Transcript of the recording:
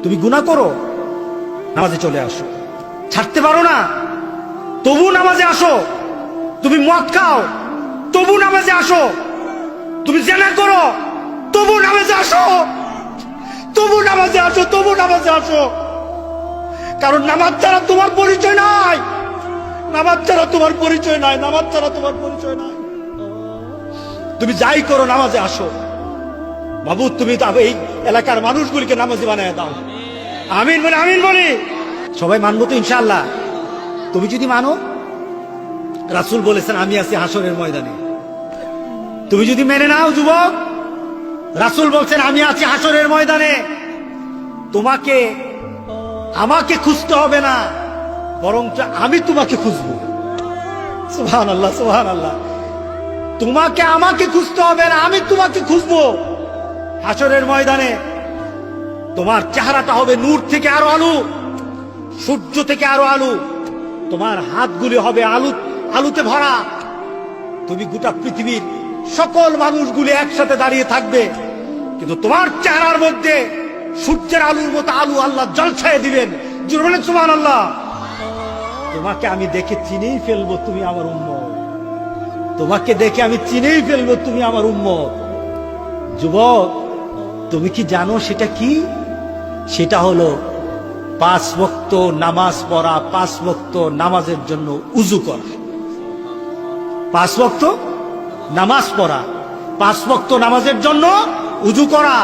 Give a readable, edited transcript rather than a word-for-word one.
তুমি গুনাহ করো, নামাজে চলে আসো। ছাড়তে পারো না, তবু নামাজে আসো। তুমি মদ খাও, তবু নামাজে আসো। তুমি জেনা করো, তবু নামাজে আসো। তবু নামাজে আসো, তবু নামাজে আসো। কারণ নামাজ ছাড়া তোমার পরিচয় নাই। নামাজ ছাড়া তোমার পরিচয় নাই। নামাজ ছাড়া তোমার পরিচয় নাই। তুমি যাই করো, নামাজে আসো। মাবুদ, তুমি এই এলাকার মানুষগুলিকে নামাজি বানায় দাও। আমিন বলি, আমিন বলি। সবাই মানবো তো ইনশাআল্লাহ? তুমি যদি মানো, রাসূল বলেছেন আমি আছি হাসরের ময়দানে। তুমি যদি মেনে নাও যুবক, রাসূল বলছেন আমি আছি হাসরের ময়দানে। তোমাকে আমাকে খুঁজতে হবে না, বরং আমি তোমাকে খুঁজবো। সুবহানাল্লাহ, সুবহানাল্লাহ। তোমাকে আমাকে খুঁজতে হবে না, আমি তোমাকে খুঁজবো হাসরের ময়দানে। তোমার চেহারাটা হবে নূর থেকে আরো আলো, সূর্য থেকে আরো আলো। তোমার হাতগুলি হবে আলোতে ভরা। তুমি গোটা পৃথিবীর সকল মানুষগুলি একসাথে দাঁড়িয়ে থাকবে, কিন্তু তোমার চেহারার মধ্যে সূর্যের আলোর মতো আলো আল্লাহ ঝলসায়ে দিবেন। জোরে বলেন সুবহানাল্লাহ। তোমাকে আমি দেখে চিনেই ফেলবো তুমি আমার উম্মত। তোমাকে দেখে আমি চিনেই ফেলবো তুমি আমার উম্মত। যুবক, তুমি কি জানো সেটা কি? সেটা হলো 5 ওয়াক্ত নামাজ পড়া, 5 ওয়াক্ত নামাজের জন্য উযু করা। 5 ওয়াক্ত নামাজ পড়া, 5 ওয়াক্ত নামাজের জন্য উযু করা।